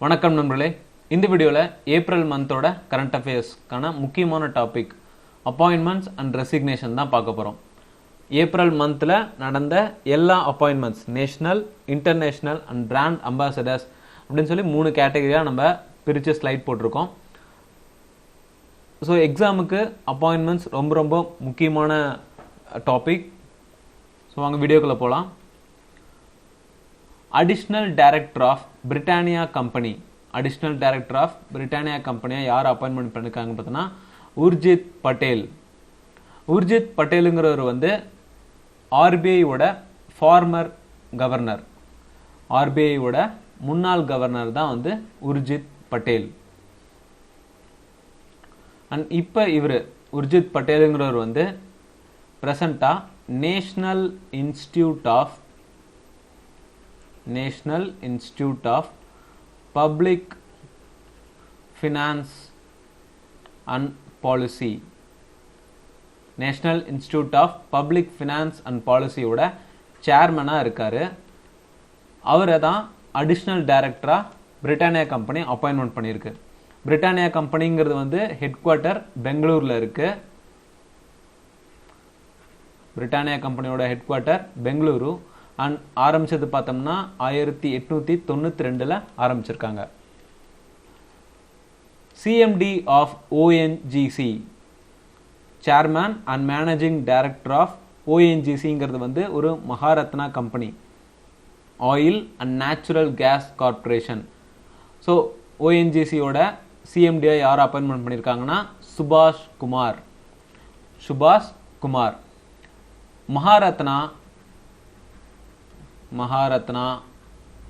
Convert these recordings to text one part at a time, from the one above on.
வணக்கம் நண்பர்களே, இந்த வீடியோவில் ஏப்ரல் மந்தோட கரண்ட் அஃபேர்ஸ்க்கான முக்கியமான டாபிக் அப்பாயின்மெண்ட்ஸ் அண்ட் ரெசிக்னேஷன் தான் பார்க்க போகிறோம். ஏப்ரல் மந்தில் நடந்த எல்லா appointments, national, international and brand ambassadors அப்படின்னு சொல்லி 3 கேட்டகரியாக நம்ம பிரித்து ஸ்லைட் போட்டிருக்கோம். ஸோ எக்ஸாமுக்கு அப்பாயின்மெண்ட்ஸ் ரொம்ப முக்கியமான டாபிக். ஸோ வாங்க வீடியோக்குள்ளே போகலாம். Additional director of Britannia company, additional director of Britannia கம்பெனியை யார் அப்பாயின்மெண்ட் பண்ணிருக்காங்கன்னு பார்த்தோன்னா உர்ஜித் பட்டேல். உர்ஜித் பட்டேலுங்கிறவர் ஆர்பிஐயோட ஃபார்மர் கவர்னர், ஆர்பிஐயோட முன்னாள் கவர்னர் தான் உர்ஜித் பட்டேல். அண்ட் இப்போ இவர் உர்ஜித் பட்டேலுங்கிறவர் ப்ரெசண்டாக national institute of public finance and policy, national institute of public finance and பாலிசியோட சேர்மனாக இருக்கார். அவரை தான் அடிஷ்னல் டைரக்டராக பிரிட்டானியா கம்பெனி அப்பாயின்மெண்ட் பண்ணியிருக்கு. பிரிட்டானியா கம்பெனிங்கிறது ஹெட் குவார்ட்டர் பெங்களூரில் இருக்குது. பிரிட்டானியா கம்பெனியோட ஹெட் குவார்ட்டர் பெங்களூரு. அண்ட் ஆரம்பிச்சது பார்த்தோம்னா 1892 ஆரம்பிச்சிருக்காங்க. CMD of ONGC, chairman and managing director of ஓஎன்ஜிசிங்கிறது ஒரு Maharatna company, oil and natural gas corporation. So ஓஎன்ஜிசியோட சிஎம்டியை யார் அப்பாயின்மெண்ட் பண்ணியிருக்காங்கன்னா சுபாஷ் குமார். மகாரத்னா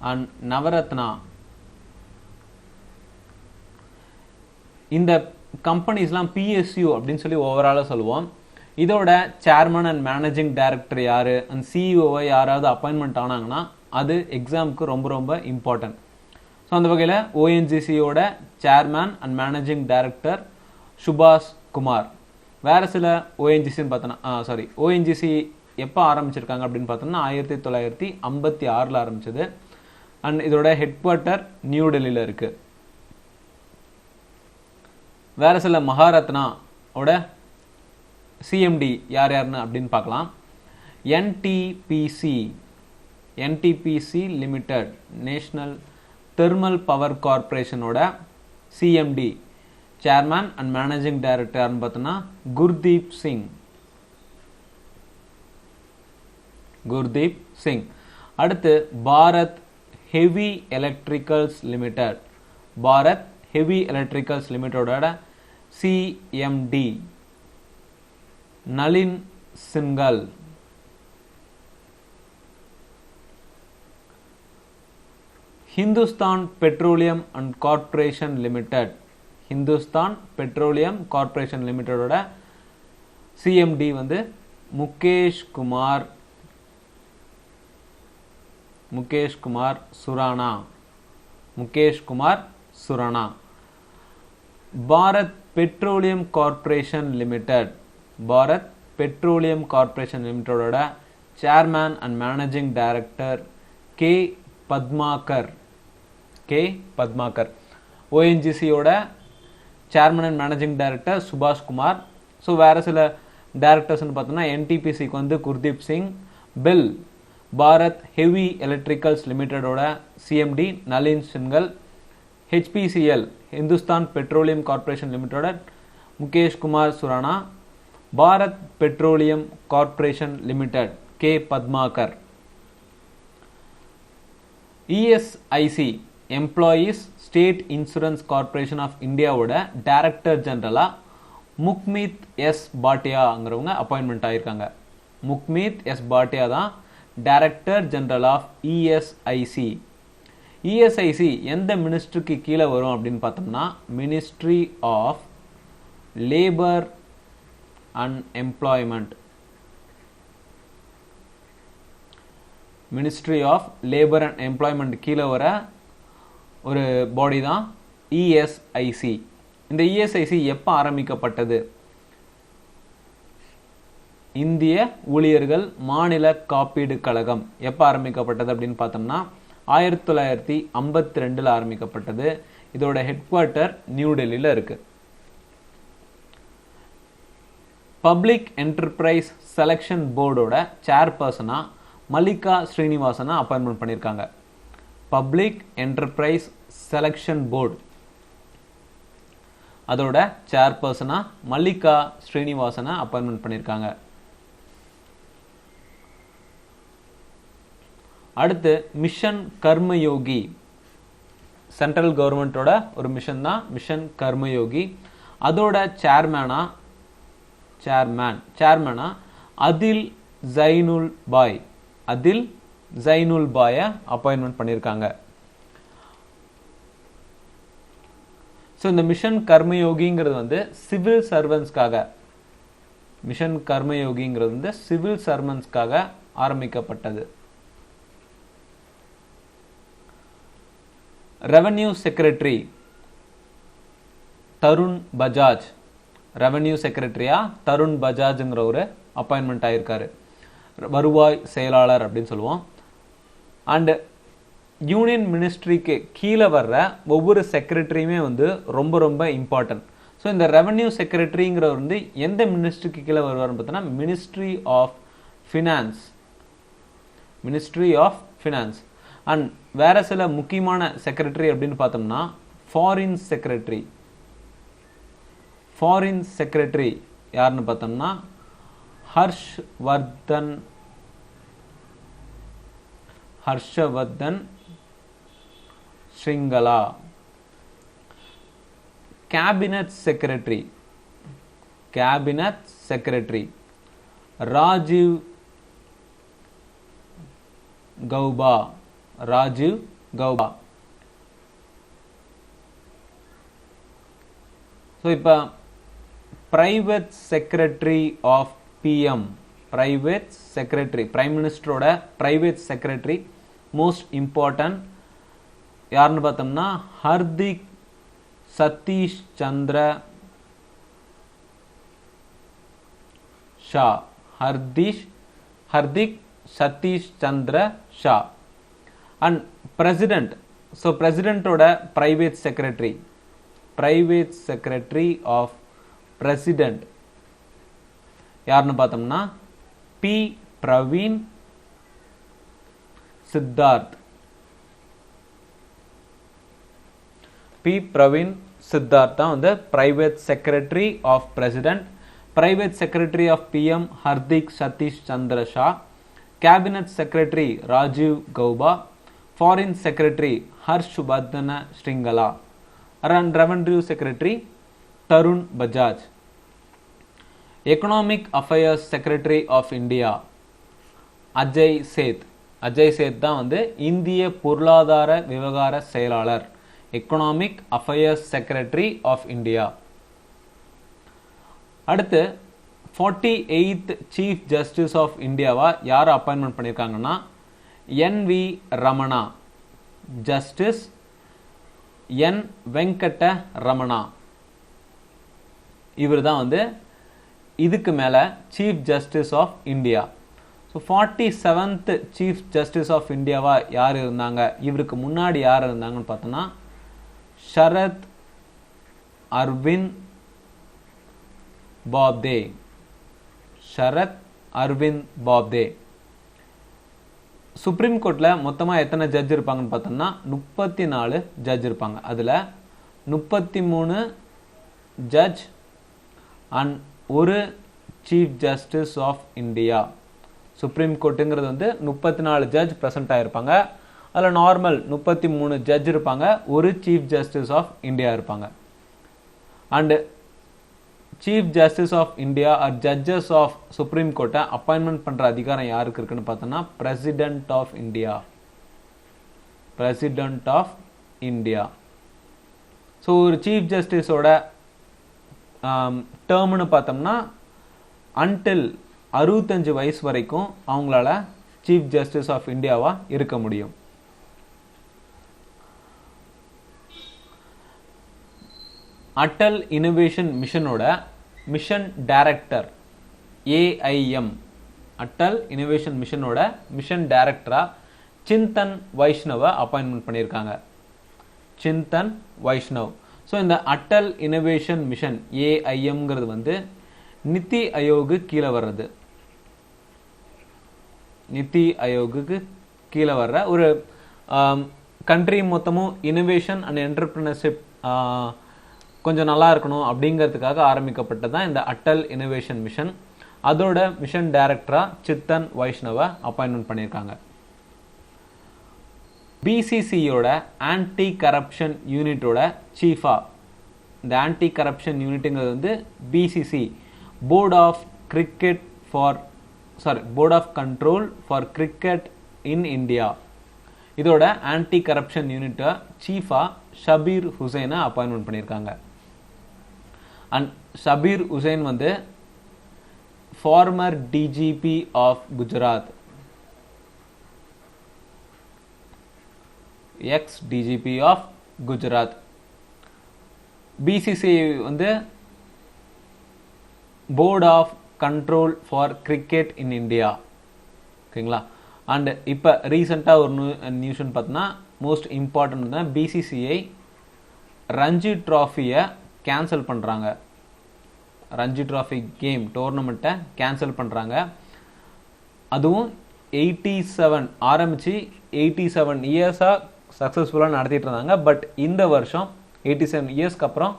அண்ட் நவரத்னா, இந்த கம்பெனிஸ்லாம் பிஎஸ்யூ அப்படின்னு சொல்லி ஓவராலாக சொல்லுவோம். இதோட சேர்மன் அண்ட் மேனேஜிங் டைரக்டர் யார், அண்ட் சிஇஓவை யாராவது அப்பாயின்மெண்ட் ஆனாங்கன்னா அது எக்ஸாமுக்கு ரொம்ப இம்பார்ட்டன்ட். ஸோ அந்த வகையில் ஓஎன்ஜிசியோட சேர்மேன் அண்ட் மேனேஜிங் டைரக்டர் சுபாஷ் குமார். வேறு சில ஓஎன்ஜிசின்னு பார்த்தோன்னா ஓஎன்ஜிசி எப்போ ஆரம்பிச்சிருக்காங்க அப்படின்னு பார்த்தோம்னா 1956 ஆரம்பிச்சது. அண்ட் இதோட ஹெட் குவார்ட்டர் நியூ டெல்லியில் இருக்குது. வேறு சில மகாரத்னாவோட சிஎம்டி யாருன்னு அப்படின்னு பார்க்கலாம். NTPC limited, national thermal power கார்பரேஷனோட சிஎம்டி, சேர்மேன் அண்ட் மேனேஜிங் டைரக்டர்னு பார்த்தோன்னா குர்தீப் சிங். அடுத்து பாரத் ஹெவி எலக்ட்ரிக்கல்ஸ் லிமிடெடோட CMD Nalin Singhal. Hindustan petroleum corporation லிமிடெடோட CMD Mukesh Kumar Surana. Bharat petroleum corporation லிமிடெடோட chairman and managing director K Padmakar. ஓஎன்ஜிசியோட சேர்மன் அண்ட் மேனேஜிங் டைரக்டர் சுபாஷ் குமார். ஸோ வேறு சில டைரக்டர்ஸ்னு பார்த்தோம்னா என்டிபிசிக்கு குர்தீப் சிங். பெல், பாரத் ஹெவி எலக்ட்ரிக்கல்ஸ் லிமிடெடோட CMD Nalin Singhal. HPCL, Hindustan petroleum corporation லிமிடெடோட Mukesh Kumar Surana. Bharat petroleum corporation limited K Padmakar. ESIC, employees state insurance corporation of இந்தியாவோட டைரக்டர் ஜெனரலாக முக்மீத் எஸ் பாட்டியாங்கிறவங்க அப்பாயின்மெண்ட் ஆகியிருக்காங்க. முக்மீத் எஸ் பாட்டியா தான் director general of ESIC. ESIC எந்த மினிஸ்ட்ரிக்கு கீழே வரும் அப்படின்னு பார்த்தோம்னா ministry of labour and employment. கீழே வர ஒரு பாடி தான் இஎஸ்ஐசி. இந்த இஎஸ்ஐசி எப்போ ஆரம்பிக்கப்பட்டது? இந்திய ஊழியர்கள் மாநில காப்பீடு கழகம் எப்போ ஆரம்பிக்கப்பட்டது அப்படின்னு பார்த்தோம்னா 1952 ஆரம்பிக்கப்பட்டது. இதோட ஹெட் குவார்ட்டர் நியூ டெல்லியில இருக்கு. பப்ளிக் என்டர்பிரைஸ் செலெக்ஷன் போர்டோட சேர்பர்சனா மல்லிகா ஸ்ரீனிவாசனை அப்பாயின்மெண்ட் பண்ணியிருக்காங்க. பப்ளிக் என்டர்பிரைஸ் செலெக்ஷன் போர்டு அதோட சேர்பர்சனா மல்லிகா ஸ்ரீனிவாசனை அப்பாயின்மெண்ட் பண்ணியிருக்காங்க. அடுத்து மிஷன் கர்மயோகி, சென்ட்ரல் கவர்மெண்டோட ஒரு மிஷன் தான் மிஷன் கர்மயோகி. அதோட சேர்மேனா அதில் ஜைனுல் பாயை அப்பாயின்மெண்ட் பண்ணியிருக்காங்க. ஸோ இந்த மிஷன் கர்மயோகிங்கிறது வந்து சிவில் சர்வன்ஸ்க்காக ஆரம்பிக்கப்பட்டது. Revenue secretary Tarun Bajaj, revenue செக்ரட்டரியா தருண் பஜாஜ்ங்கிற ஒரு அப்பாயின்மெண்ட் ஆயிருக்காரு. வருவாய் செயலாளர் அப்படின்னு சொல்லுவோம். அண்ட் யூனியன் மினிஸ்ட்ரிக்கு கீழே வர்ற ஒவ்வொரு செக்ரட்டரியுமே வந்து ரொம்ப ரொம்ப இம்பார்ட்டன்ட். ஸோ இந்த ரெவென்யூ செக்ரட்டரிங்கிறவர் வந்து எந்த மினிஸ்ட்ரிக்கு கீழே வருவார்னு பார்த்தீங்கன்னா மினிஸ்ட்ரி ஆஃப் ஃபினான்ஸ். அண்ட் வேற சில முக்கியமான செக்ரட்டரி அப்படின்னு பார்த்தோம்னா ஃபாரின் செக்ரட்டரி யாருன்னு பார்த்தோம்னா Harshvardhan Shringla. Cabinet secretary Rajiv Gauba. So இப்போ private secretary of PM, prime மினிஸ்டரோட பிரைவேட் செக்ரட்டரி மோஸ்ட் இம்பார்ட்டன்ட் யாருன்னு பார்த்தோம்னா Hardik Satish Chandra Shah. Hardik Satish Chandra Shah. And president, so பிரசிடென்ட்டோட பிரைவேட் செக்ரட்டரி ஆஃப் பிரசிடென்ட் யாருன்னு பார்த்தோம்னா பி பிரவீன் சித்தார்த். தான் வந்து private secretary of president. Private secretary of PM Hardik Satish Chandra Shah. Cabinet secretary Rajiv Gauba. Foreign secretary Harshvardhan Shringla. And revenue secretary Tarun Bajaj. Economic affairs secretary of India Ajay Seth தான் வந்து இந்திய பொருளாதார விவகார செயலாளர். Economic affairs secretary of India. அடுத்து 48th சீஃப் ஜஸ்டிஸ் ஆஃப் இந்தியாவா யாரை அப்பாயின்மெண்ட் பண்ணியிருக்காங்கன்னா NV Ramana. Justice N Venkata Ramana. இவர் தான் வந்து இதுக்கு மேல chief justice of India. So 47th chief justice of இந்தியாவா யார் இருந்தாங்க, இவருக்கு முன்னாடி யார் இருந்தாங்கன்னு பார்த்தோன்னா ஷரத் அரவிந்த் பாப்தே. சுப்ரீம் கோர்ட்ல மொத்தமா எத்தனை ஜட்ஜ் இருப்பாங்கன்னு பார்த்தோம்னா 34 ஜட்ஜ் இருப்பாங்க. அதுல 33 ஜட்ஜ் அண்ட் ஒரு chief justice of India. Supreme கோர்ட்டுங்கிறது வந்து 34 ஜட்ஜ் பிரசன்ட் ஆயிருப்பாங்க. அதில் நார்மல் 33 ஜட்ஜ் இருப்பாங்க, ஒரு சீஃப் ஜஸ்டிஸ் ஆஃப் இந்தியா இருப்பாங்க. And chief justice of India or judges of supreme கோர்ட்டை அப்பாயின்மெண்ட் பண்ற அதிகாரம் யாருக்கு இருக்குன்னு பார்த்தோம்னா பிரசிடென்ட் ஆஃப் இந்தியா. ஸோ ஒரு சீஃப் ஜஸ்டிஸோட டேர்ம்னு பார்த்தோம்னா அன்டில் 65 வயசு வரைக்கும் அவங்களால சீஃப் ஜஸ்டிஸ் ஆஃப் இந்தியாவா இருக்க முடியும். அட்டல் இனோவேஷன் மிஷனோட mission director AIM, Atal innovation மிஷனோட மிஷன் டைரக்டரா சிந்தன் வைஷ்ணவை அப்பாயின்மெண்ட் பண்ணியிருக்காங்க. சிந்தன் வைஷ்ணவ். ஸோ இந்த அட்டல் இனோவேஷன் மிஷன் ஏஐஎம்ங்கிறது வந்து நித்தி ஆயோக்கு கீழே வர்றது. நித்தி ஆயோக்கு கீழே வர்ற ஒரு கண்ட்ரி மொத்தமும் இனோவேஷன் அண்ட் என்டர்பிரினர்ஷிப் கொஞ்சம் நல்லா இருக்கணும் அப்படிங்கிறதுக்காக ஆரம்பிக்கப்பட்டது தான் இந்த அட்டல் இனோவேஷன் மிஷன். அதோட மிஷன் டைரக்டரா சித்தன் வைஷ்ணவை அப்பாயின்மெண்ட் பண்ணியிருக்காங்க. பிசிசியோட ஆன்டி கரப்ஷன் யூனிட்டோட சீஃபா, இந்த ஆன்டி கரப்ஷன் யூனிட்டுங்கிறது வந்து BCC, board of control for cricket in India. இதோட ஆன்டி கரப்ஷன் யூனிட்டை சீஃபா ஷபீர் ஹுசைனை அப்பாயின்மெண்ட் பண்ணியிருக்காங்க. அண்ட் ஷபீர் ஹுசைன் வந்து former DGP of Gujarat, ex DGP of Gujarat. BCC வந்து board of control for cricket in India. ஓகேங்களா. அண்ட் இப்போ ரீசெண்டாக ஒரு நியூஸ்ன்னு பார்த்தோன்னா மோஸ்ட் இம்பார்ட்டன்ட் தான் பிசிசிஐ ரஞ்சி ட்ராஃபியை கேன்சல் பண்ணுறாங்க. ரஞ்சி ட்ராஃபி கேம் டோர்னமெண்ட்டை கேன்சல் பண்ணுறாங்க. அதுவும் 87 ஆரம்பித்து 87 இயர்ஸாக சக்ஸஸ்ஃபுல்லாக நடத்திட்டு இருந்தாங்க. பட் இந்த வருஷம் 87 இயர்ஸ்க்கு அப்புறம்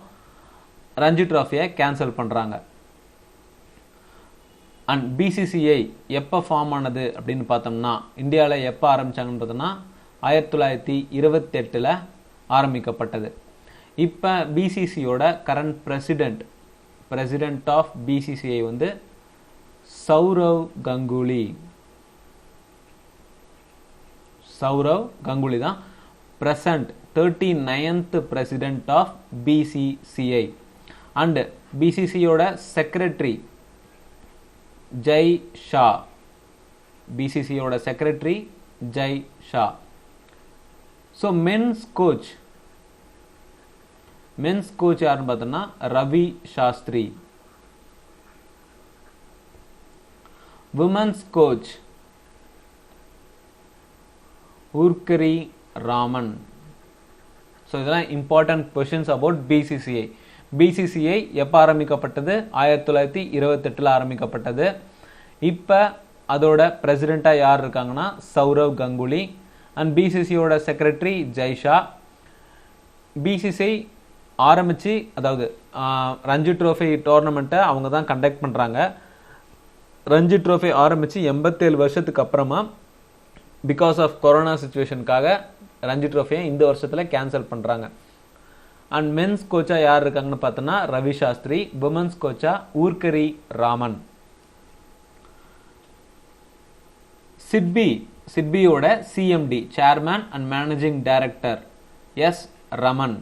ரஞ்சி ட்ராஃபியை கேன்சல் பண்ணுறாங்க. அண்ட் பிசிசிஐ எப்போ ஃபார்ம் ஆனது அப்படின்னு பார்த்தோம்னா இந்தியாவில் எப்போ ஆரம்பித்தாங்கன்னு பார்த்தோம்னா 1928 ஆரம்பிக்கப்பட்டது. இப்போ பிசிசியோட கரண்ட் பிரசிடென்ட் ஆஃப் பிசிசிஐ வந்து சௌரவ் கங்குலி தான் present 39th president of BCCI. and BCCI ஓட secretary ஜெய் ஷா. BCCI ஓட secretary Jay Shah. So men's coach யாருன்னு பார்த்தோம்னா Ravi Shastri. Women's coach Woorkeri Raman. So இதெல்லாம் important questions about BCCI. BCCI எப்போ ஆரம்பிக்கப்பட்டது? 1928 ஆரம்பிக்கப்பட்டது. இப்போ அதோட பிரசிடெண்ட்டாக யார் இருக்காங்கன்னா சௌரவ் கங்குலி. அண்ட் பிசிசியோட செக்ரட்டரி ஜெய்ஷா. பிசிசிஐ ஆரம்பித்து அதாவது ரஞ்சி ட்ரோஃபி டோர்னமெண்ட்டை அவங்க தான் கண்டக்ட் பண்ணுறாங்க. ரஞ்சி ட்ரோஃபி ஆரம்பித்து 87 வருஷத்துக்கு அப்புறமா பிகாஸ் ஆஃப் கொரோனா சிச்சுவேஷனுக்காக ரஞ்சி ட்ரோஃபியை இந்த வருஷத்தில் கேன்சல் பண்ணுறாங்க. அண்ட் மென்ஸ் கோச்சா யார் இருக்காங்கன்னு பார்த்தோன்னா ரவி சாஸ்திரி. விமன்ஸ் கோச்சா ஊர்கரி ராமன். சிட்பியோட CMD chairman and managing director S Raman.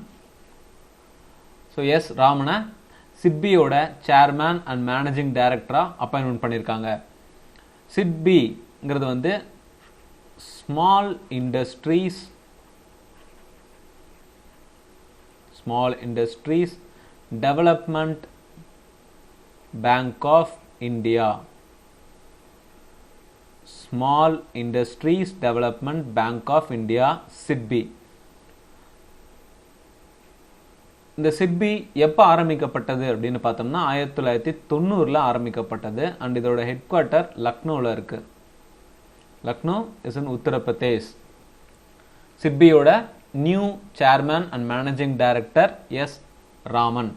So S ராமனை சிட்பியோட சேர்மேன் அண்ட் மேனேஜிங் டைரக்டராக அப்பாயின்மெண்ட் பண்ணியிருக்காங்க. சிட்பிங்கிறது வந்து small industries development bank of India. Small industries development bank of India SIDBI. இந்த சிட்பி எப்போ ஆரம்பிக்கப்பட்டது அப்படின்னு பார்த்தோம்னா 1990 ஆரம்பிக்கப்பட்டது. அண்ட் இதோட ஹெட் குவார்ட்டர் லக்னோவில் இருக்கு. Lucknow is in Uttar Pradesh. சிட்பியோட new chairman and managing director S Raman.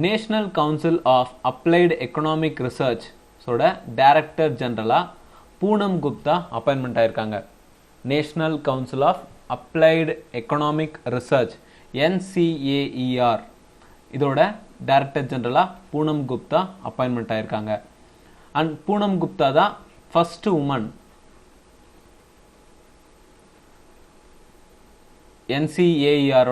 National council of applied economic research director ஜெனரலா பூனம் குப்தா அப்பாயின்மெண்ட் ஆயிருக்காங்க. National council of applied economic research NCAER இதோட டைரக்டர் ஜெனரலா பூனம் குப்தா அப்பாயின்மெண்ட் ஆயிருக்காங்க. அண்ட் பூனம் குப்தா தான் first woman NCAER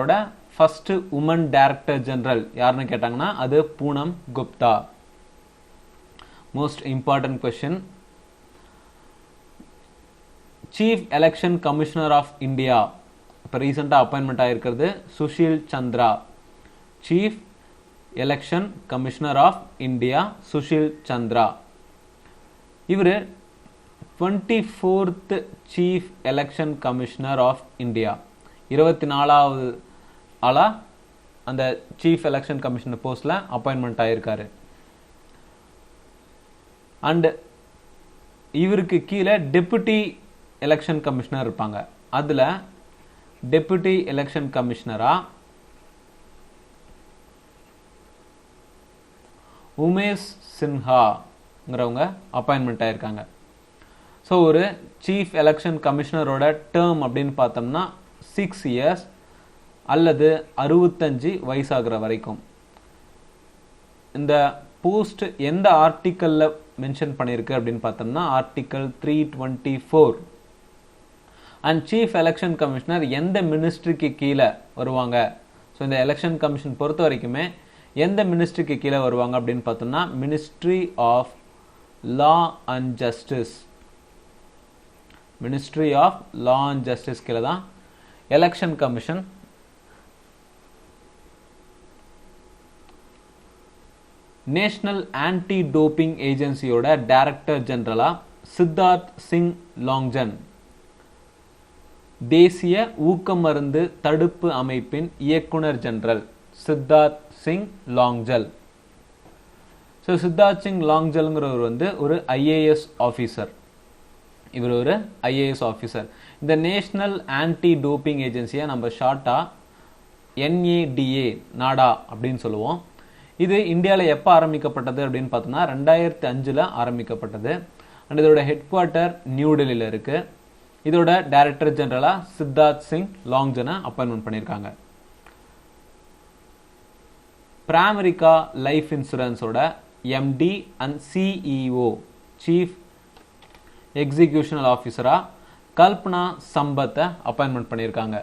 first woman director general யாருன்னு கேட்டாங்கன்னா அது Poonam Gupta. Most important question. Chief election commissioner of India இப்போ ரீசெண்டாக appointment ஆகிருக்கிறது Sushil Chandra. Chief election commissioner of India Sushil Chandra. இவர் 24th chief election commissioner of India, 24வது ஆளா அந்த சீஃப் எலெக்ஷன் கமிஷனர் போஸ்ட்ல அப்பாயின்மெண்ட் ஆயிருக்காரு. அண்ட் இவருக்கு கீழே டெபுட்டி எலெக்ஷன் கமிஷனர் இருப்பாங்க. அதுல டெபுட்டி எலெக்ஷன் கமிஷனரா உமேஷ் சின்ஹாங்கிறவங்க அப்பாயின்மெண்ட் ஆயிருக்காங்க. ஸோ ஒரு சீஃப் எலெக்ஷன் கமிஷனரோட டேர்ம் அப்படின்னு பார்த்தோம்னா 6 years அல்லது 65 வயசாகிற வரைக்கும். இந்த போஸ்ட் எந்த ஆர்டிக்கல்ல மென்ஷன் பண்ணியிருக்கு அப்படின்னு பார்த்தோம்னா article 324. And chief election commissioner எந்த மினிஸ்ட்ரிக்கு கீழே வருவாங்க? ஸோ இந்த எலெக்ஷன் கமிஷன் பொறுத்த வரைக்குமே எந்த மினிஸ்ட்ரிக்கு கீழே வருவாங்க அப்படின்னு பார்த்தோம்னா ministry of law and justice. Ministry of law and justice கீழே தான் election commission. National anti doping ஏஜென்சியோட டைரக்டர் ஜெனரலா சித்தார்த் சிங் லாங்ஜன். தேசிய ஊக்கமருந்து தடுப்பு அமைப்பின் இயக்குனர் ஜெனரல் சித்தார்த் சிங் லாங்ஜல். ஸோ சித்தார்த் சிங் லாங்ஜல்ங்கிறவர் வந்து ஒரு ஐஏஎஸ் ஆஃபீஸர். இவர் ஒரு ஐஏஎஸ் ஆஃபீஸர். இந்த நேஷனல் ஆன்டி டோப்பிங் ஏஜென்சியை நம்ம ஷார்ட்டா NADA நாடா அப்படின்னு சொல்லுவோம். இது இந்தியாவில் எப்போ ஆரம்பிக்கப்பட்டது அப்படின்னு பார்த்தோம்னா 2005 ஆரம்பிக்கப்பட்டது. அண்ட் இதோட ஹெட் குவார்ட்டர் நியூ டெல்லியில் இருக்கு. இதோட டைரக்டர் ஜெனரலா சித்தார்த் சிங் லாங்ஜனை அப்பாயின்மெண்ட் பண்ணியிருக்காங்க. பிராமரிக்கா லைஃப் இன்சூரன்ஸோட MD and CEO chief executional ஆஃபீஸரா கல்பனா சம்பத்தை அப்பாயின்மெண்ட் பண்ணியிருக்காங்க.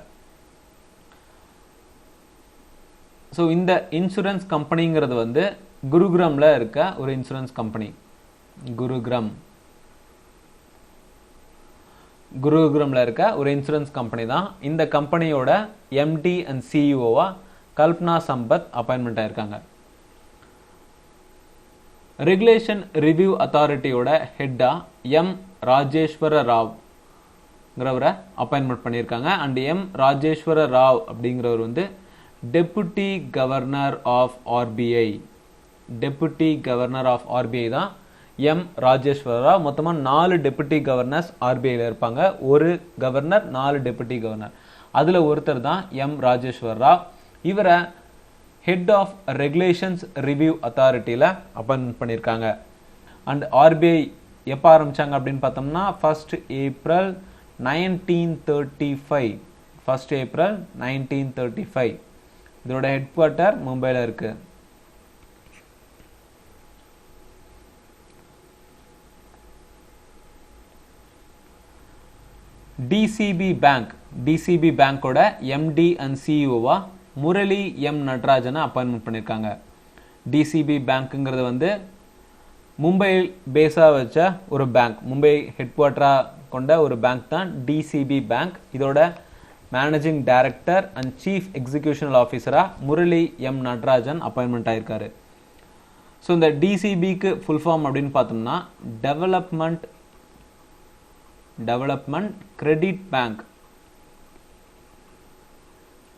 ஸோ இந்த இன்சூரன்ஸ் கம்பெனிங்கிறது வந்து குருகிராம்ல இருக்க ஒரு இன்சூரன்ஸ் கம்பெனி. குருகிராம்ல இருக்க ஒரு இன்சூரன்ஸ் கம்பெனி தான். இந்த கம்பெனியோட MD அண்ட் CEOவா கல்பனா சம்பத் அப்பாயின்மெண்ட் ஆயிருக்காங்க. ரெகுலேஷன் ரிவ்யூ அத்தாரிட்டியோட ஹெட்டா ராஜேஸ்வர ராவ்ங்கிறவரை அப்பாயின்மெண்ட் பண்ணியிருக்காங்க. அண்ட் ராஜேஸ்வர ராவ் அப்படிங்கிறவர் வந்து deputy governor of RBI. Deputy governor of RBI தான் ராஜேஸ்வர ராவ். மொத்தமாக 4 டெபுட்டி கவர்னர்ஸ் RBIல இருப்பாங்க. ஒரு கவர்னர், 4 டெபுட்டி கவர்னர். அதில் ஒருத்தர் தான் ராஜேஸ்வர ராவ். இவரை ஹெட் ஆஃப் ரெகுலேஷன்ஸ் ரிவ்யூ அத்தாரிட்டியில் அப்பாயின்மெண்ட் பண்ணியிருக்காங்க. அண்ட் RBI எப்போ ஆரம்பித்தாங்க அப்படின்னு பார்த்தோம்னா 1st April 1935. 1st April 1935. இதோட ஹெட் குவார்ட்டர் மும்பையில் இருக்கு. DCB பேங்கோட MD அண்ட் CEOவா முரளி நடராஜனை அப்பாயின்மெண்ட் பண்ணியிருக்காங்க. DCB பேங்க்குங்கிறது வந்து மும்பை பேஸா வச்ச ஒரு பேங்க். மும்பை ஹெட் குவார்ட்டரா கொண்ட ஒரு பேங்க் தான் DCB பேங்க். இதோட managing director and chief executional ஆஃபீஸரா முரளி நடராஜன் அப்பாயின்மெண்ட் ஆயிருக்காரு. ஸோ இந்த DCBக்கு ஃபுல் ஃபார்ம் அப்படின்னு பார்த்தோம்னா development credit bank.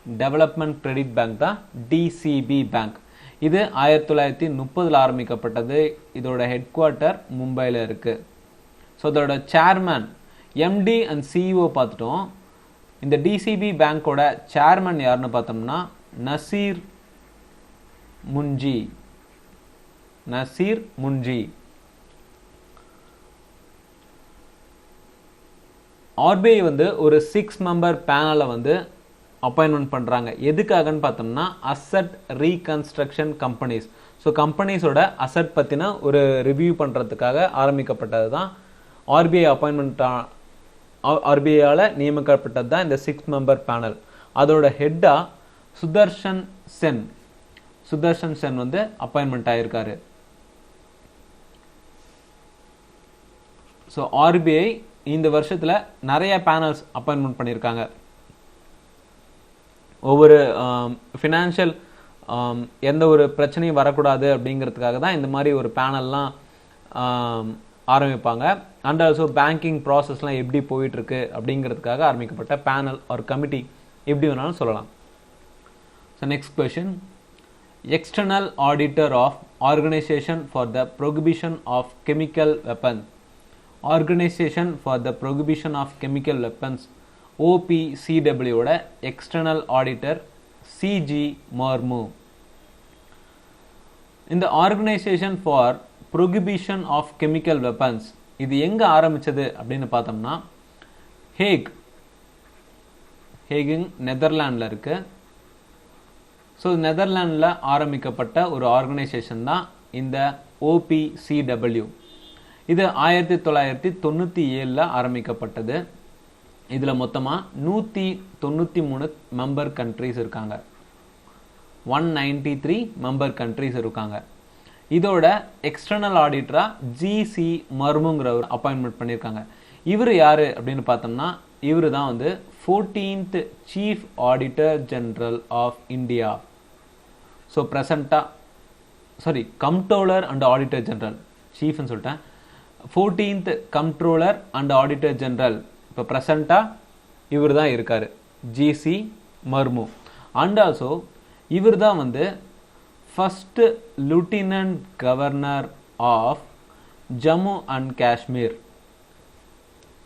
Development credit bank தான் DCB பேங்க். இது 1930 ஆரம்பிக்கப்பட்டது. இதோட ஹெட் குவார்ட்டர் மும்பையில் இருக்கு. ஸோ இதோட சேர்மேன் MD அண்ட் CEO பார்த்துட்டோம். இந்த DCB பேங்கோட சேர்மன் யாருன்னு பார்த்தோம்னா நசீர் முன்ஜி. RBI வந்து ஒரு 6 மெம்பர் பேனலை வந்து அப்பாயின்மெண்ட் பண்ணுறாங்க. எதுக்காகன்னு பார்த்தோம்னா அசட் ரீகன்ஸ்ட்ரக்ஷன் கம்பெனிஸ். ஸோ கம்பெனிஸோட அசட் பற்றின ஒரு ரிவ்யூ பண்ணுறதுக்காக ஆரம்பிக்கப்பட்டது தான் RBIயால் நியமிக்கப்பட்டது தான் இந்த 6 மெம்பர் பேனல். அதோட ஹெட்டா சுதர்ஷன் சென் வந்து அப்பாயின்மெண்ட் ஆயிருக்காரு. ஸோ RBI இந்த வருஷத்தில் நிறைய பேனல்ஸ் அப்பாயின்மெண்ட் பண்ணியிருக்காங்க. ஒவ்வொரு ஃபினான்ஷியல் எந்த ஒரு பிரச்சனையும் வரக்கூடாது அப்படிங்கிறதுக்காக தான் இந்த மாதிரி ஒரு பேனல்லாம் ஆரம்பிப்பாங்க. அண்ட் ஆல்சோ பேங்கிங் ப்ராசஸ்லாம் எப்படி போயிட்டுருக்கு அப்படிங்கிறதுக்காக ஆரம்பிக்கப்பட்ட பேனல் ஒரு கமிட்டி எப்படி வேணாலும் சொல்லலாம். So next question, external auditor of organisation for the prohibition of chemical weapon. Organisation for the prohibition of chemical weapons OPCW external auditor CG Murmu. இந்த organisation for prohibition of chemical weapons இது எங்க ஆரம்பிச்சது அப்படின்னு பார்த்தோம்னா ஹேகிங் நெதர்லாண்டில் இருக்கு. So நெதர்லாண்டில் ஆரம்பிக்கப்பட்ட ஒரு organisation தான் இந்த OPCW. இது 1997 ஆரம்பிக்கப்பட்டது. இதில் மொத்தமாக 193 மெம்பர் கண்ட்ரிஸ் இருக்காங்க. 193 மெம்பர் கண்ட்ரிஸ் இருக்காங்க. இதோட எக்ஸ்டர்னல் ஆடிட்டரா GC மர்முங்கிறவர் அப்பாயின்மெண்ட் பண்ணியிருக்காங்க. இவர் யாரு அப்படின்னு பார்த்தோம்னா இவர் தான் வந்து 14th chief auditor general of India. So comptroller and auditor general, சீஃப்னு சொல்லிட்டேன், 14th comptroller and auditor general இப்போ ப்ரெசண்டாக இவர் தான் இருக்கார், GC மர்மு. அண்ட் ஆல்சோ இவர் தான் வந்து first lieutenant governor of Jammu and Kashmir.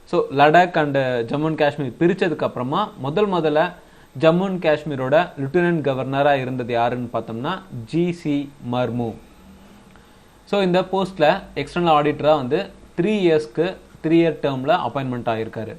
So Ladakh and Jammu and Kashmir பிரித்ததுக்கு அப்புறமா முதல்ல ஜம்மு அண்ட் காஷ்மீரோட லியூட்டினன்ட் கவர்னராக இருந்தது யாருன்னு பார்த்தோம்னா GC மர்மு. ஸோ இந்த போஸ்ட்டில் எக்ஸ்டர்னல் ஆடிட்டராக வந்து 3 இயர்ஸ்க்கு 3 இயர் டேர்மில் அப்பாயின்மெண்ட் ஆகியிருக்காரு.